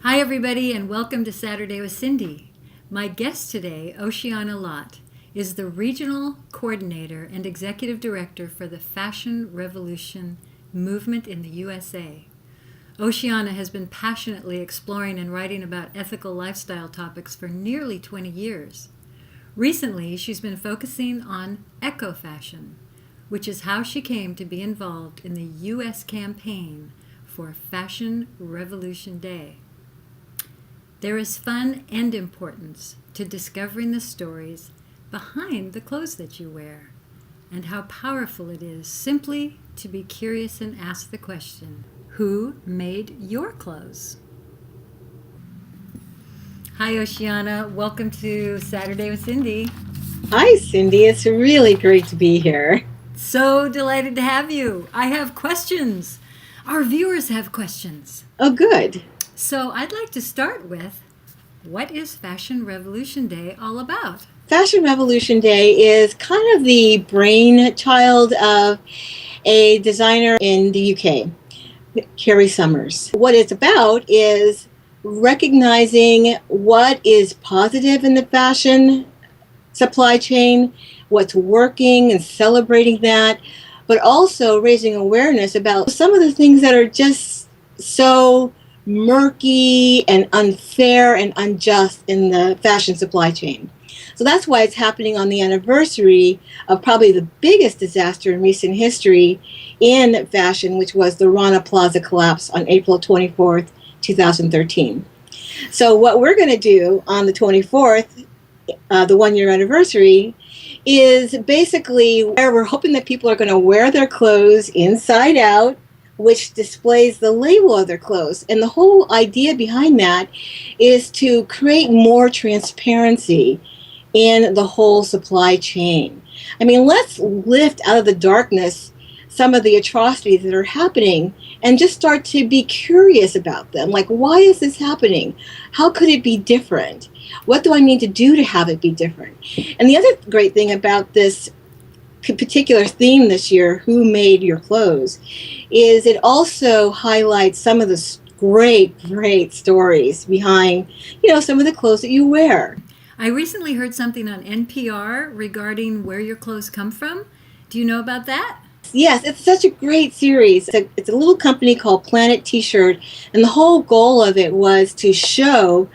Hi, everybody, and welcome to Saturday with Cindy. My guest today, Oceana Lott, is the Regional Coordinator and Executive Director for the Fashion Revolution movement in the USA. Oceana has been passionately exploring and writing about ethical lifestyle topics for nearly 20 years. Recently, she's been focusing on eco-fashion, which is how she came to be involved in the U.S. campaign for Fashion Revolution Day. There is fun and importance to discovering the stories behind the clothes that you wear, and how powerful it is simply to be curious and ask the question, who made your clothes? Hi, Oceana. Welcome to Saturday with Cindy. Hi, Cindy. It's really great to be here. So delighted to have you. I have questions. Our viewers have questions. Oh, good. So I'd like to start with, what is Fashion Revolution Day all about? Fashion Revolution Day is kind of the brainchild of a designer in the UK, Carrie Summers. What it's about is recognizing what is positive in the fashion supply chain, what's working, and celebrating that, but also raising awareness about some of the things that are just so murky and unfair and unjust in the fashion supply chain. So that's why it's happening on the anniversary of probably the biggest disaster in recent history in fashion, which was the Rana Plaza collapse on April 24th, 2013. So what we're going to do on the 24th, the one-year anniversary, is basically where we're hoping that people are going to wear their clothes inside out, which displays the label of their clothes. And the whole idea behind that is to create more transparency in the whole supply chain. I mean, let's lift out of the darkness some of the atrocities that are happening and just start to be curious about them. Like, why is this happening? How could it be different? What do I need to do to have it be different? And the other great thing about this particular theme this year, who made your clothes, is it also highlights some of the great stories behind, some of the clothes that you wear. I recently heard something on NPR regarding where your clothes come from. Do you know about that? Yes, it's such a great series. It's a little company called Planet T-Shirt, and the whole goal of it was to show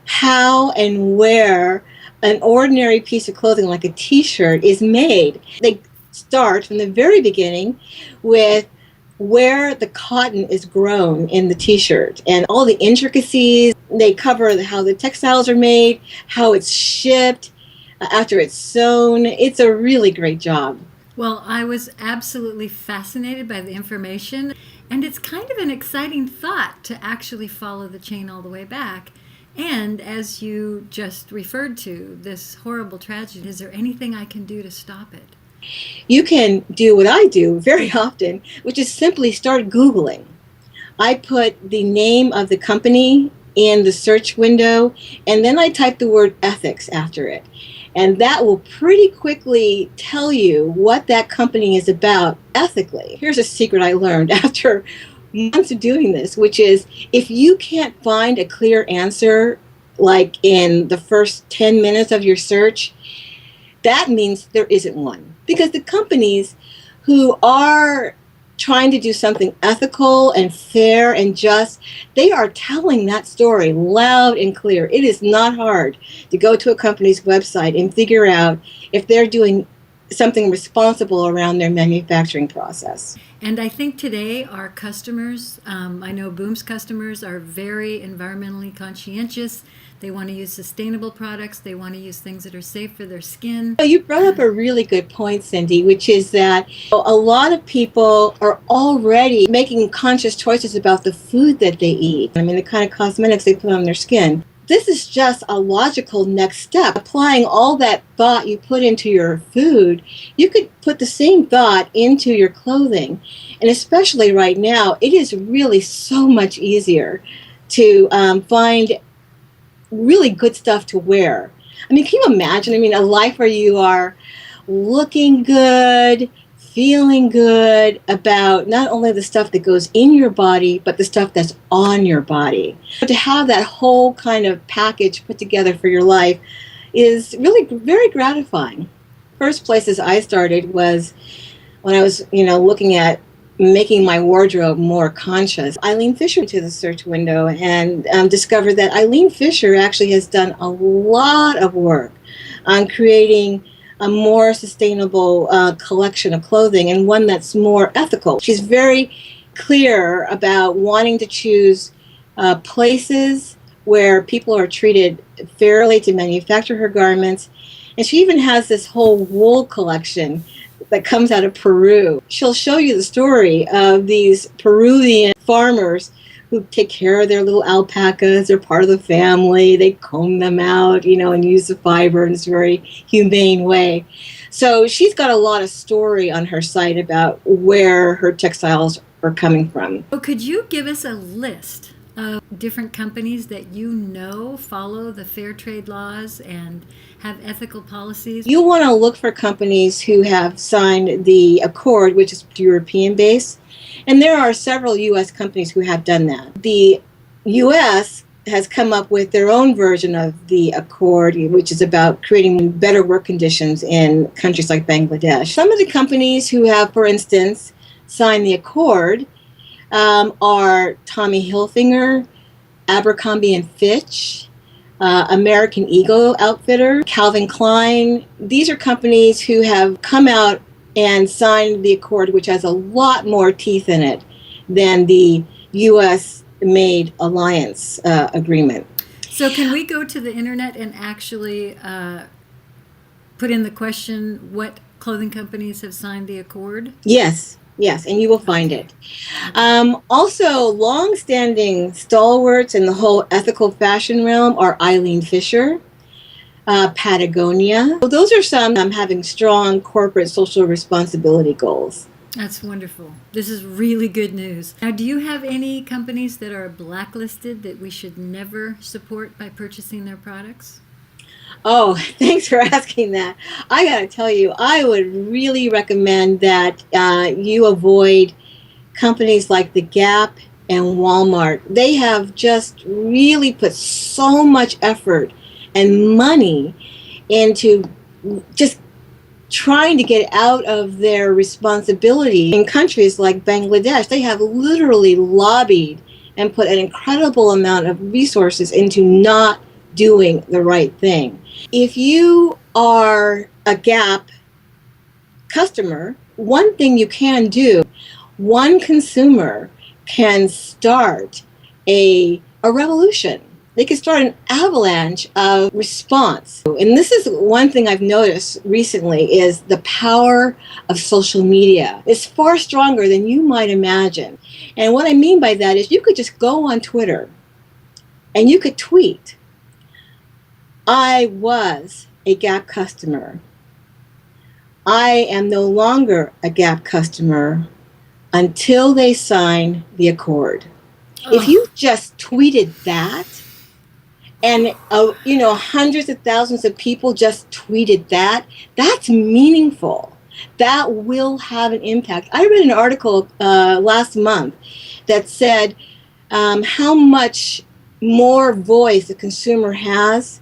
how and where an ordinary piece of clothing like a t-shirt is made. They start from the very beginning with where the cotton is grown in the t-shirt and all the intricacies. They cover how the textiles are made, how it's shipped, after it's sewn. It's a really great job. Well, I was absolutely fascinated by the information, and it's kind of an exciting thought to actually follow the chain all the way back. And as you just referred to, this horrible tragedy, is there anything I can do to stop it? You can do what I do very often, which is simply start Googling. I put the name of the company in the search window, and then I type the word ethics after it. And that will pretty quickly tell you what that company is about ethically. Here's a secret I learned after months of doing this, which is if you can't find a clear answer, like in the first 10 minutes of your search, that means there isn't one. Because the companies who are trying to do something ethical and fair and just, they are telling that story loud and clear. It is not hard to go to a company's website and figure out if they're doing something responsible around their manufacturing process. And I think today our customers, I know Boom's customers are very environmentally conscientious. They want to use sustainable products. They want to use things that are safe for their skin. You brought up a really good point, Cindy, which is that a lot of people are already making conscious choices about the food that they eat. I mean, the kind of cosmetics they put on their skin. This is just a logical next step. Applying all that thought you put into your food, you could put the same thought into your clothing. And especially right now, it is really so much easier to find really good stuff to wear. I mean, can you imagine? I mean, a life where you are looking good, feeling good about not only the stuff that goes in your body, but the stuff that's on your body. But to have that whole kind of package put together for your life is really very gratifying. First places I started was when I was, looking at making my wardrobe more conscious. Eileen Fisher to the search window and discovered that Eileen Fisher actually has done a lot of work on creating a more sustainable collection of clothing, and one that's more ethical. She's very clear about wanting to choose places where people are treated fairly to manufacture her garments. And she even has this whole wool collection that comes out of Peru. She'll show you the story of these Peruvian farmers who take care of their little alpacas. They're part of the family. They comb them out, and use the fiber in this very humane way. So she's got a lot of story on her site about where her textiles are coming from. So could you give us a list of different companies that follow the fair trade laws and have ethical policies? You want to look for companies who have signed the Accord, which is European based. And there are several U.S. companies who have done that. The U.S. has come up with their own version of the Accord, which is about creating better work conditions in countries like Bangladesh. Some of the companies who have, for instance, signed the Accord are Tommy Hilfiger, Abercrombie and Fitch, American Eagle Outfitter, Calvin Klein. These are companies who have come out and signed the Accord, which has a lot more teeth in it than the U.S.-made alliance agreement. So can we go to the internet and actually put in the question what clothing companies have signed the Accord? Yes, and you will find it. Also, long-standing stalwarts in the whole ethical fashion realm are Eileen Fisher, Patagonia. So those are some having strong corporate social responsibility goals. That's wonderful. This is really good news. Now, do you have any companies that are blacklisted that we should never support by purchasing their products? Oh, thanks for asking that. I got to tell you, I would really recommend that you avoid companies like The Gap and Walmart. They have just really put so much effort and money into just trying to get out of their responsibility. In countries like Bangladesh, they have literally lobbied and put an incredible amount of resources into not doing the right thing. If you are a Gap customer, one thing you can do, one consumer can start a revolution. They can start an avalanche of response. And this is one thing I've noticed recently is the power of social media. It's far stronger than you might imagine. And what I mean by that is you could just go on Twitter and you could tweet, I was a Gap customer. I am no longer a Gap customer until they sign the Accord. If you just tweeted that, and hundreds of thousands of people just tweeted that, that's meaningful. That will have an impact. I read an article last month that said how much more voice the consumer has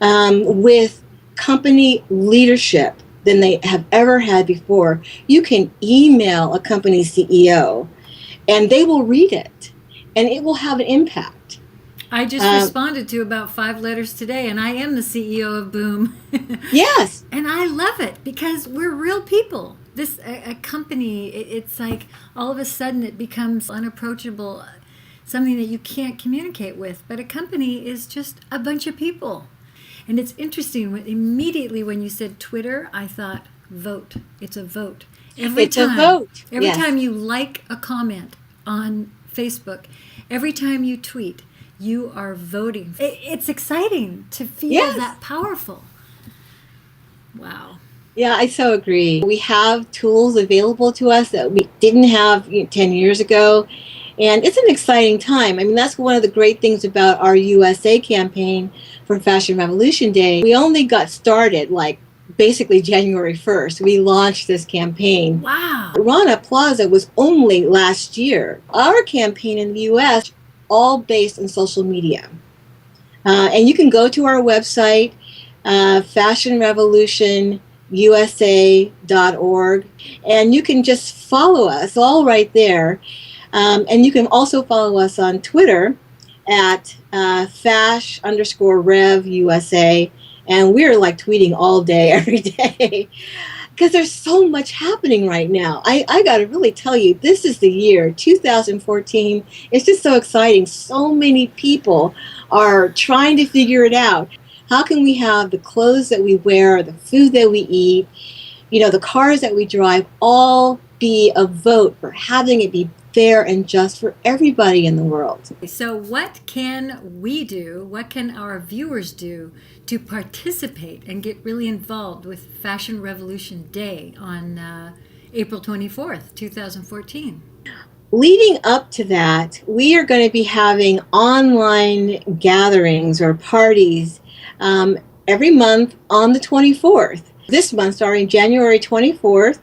with company leadership than they have ever had before. You can email a company CEO and they will read it and it will have an impact. I just responded to about 5 letters today, and I am the CEO of Boom. Yes. And I love it because we're real people. A company, it's like all of a sudden it becomes unapproachable, something that you can't communicate with. But a company is just a bunch of people. And it's interesting, immediately when you said Twitter, I thought, vote. It's a vote. Every time you like a comment on Facebook, every time you tweet, you are voting. It's exciting to feel that powerful. Wow. Yeah, I so agree. We have tools available to us that we didn't have 10 years ago. And it's an exciting time. I mean, that's one of the great things about our USA campaign for Fashion Revolution Day. We only got started like basically January 1st. We launched this campaign. Wow. Rana Plaza was only last year. Our campaign in the U.S., all based on social media. And you can go to our website, fashionrevolutionusa.org, and you can just follow us all right there. And you can also follow us on Twitter at fash_rev_USA. And we're like tweeting all day, every day, because there's so much happening right now. I got to really tell you, this is the year, 2014. It's just so exciting. So many people are trying to figure it out. How can we have the clothes that we wear, the food that we eat, the cars that we drive, all be a vote for having it be fair and just for everybody in the world? So what can we do, what can our viewers do to participate and get really involved with Fashion Revolution Day on April 24th, 2014? Leading up to that, we are going to be having online gatherings or parties every month on the 24th. This month, starting January 24th,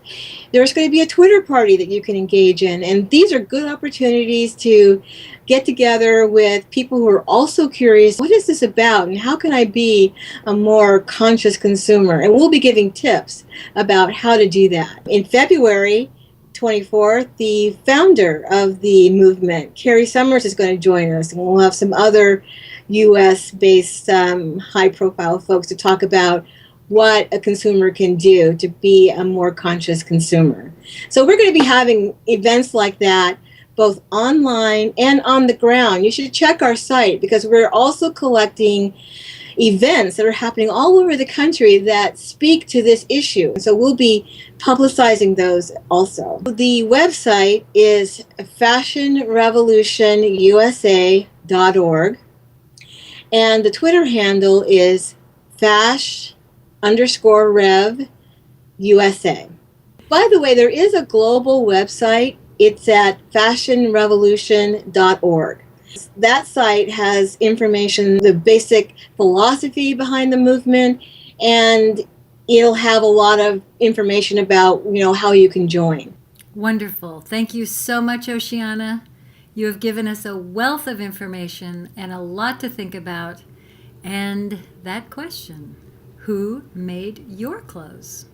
there's going to be a Twitter party that you can engage in. And these are good opportunities to get together with people who are also curious, what is this about and how can I be a more conscious consumer? And we'll be giving tips about how to do that. In February 24th, the founder of the movement, Carrie Summers, is going to join us. And we'll have some other U.S.-based high-profile folks to talk about what a consumer can do to be a more conscious consumer. So we're going to be having events like that, both online and on the ground. You should check our site because we're also collecting events that are happening all over the country that speak to this issue. So we'll be publicizing those also. The website is fashionrevolutionusa.org, and the Twitter handle is fash_rev_USA. By the way, there is a global website. It's at fashionrevolution.org. That site has information, the basic philosophy behind the movement, and it'll have a lot of information about, how you can join. Wonderful. Thank you so much, Oceana. You have given us a wealth of information and a lot to think about. And that question, who made your clothes?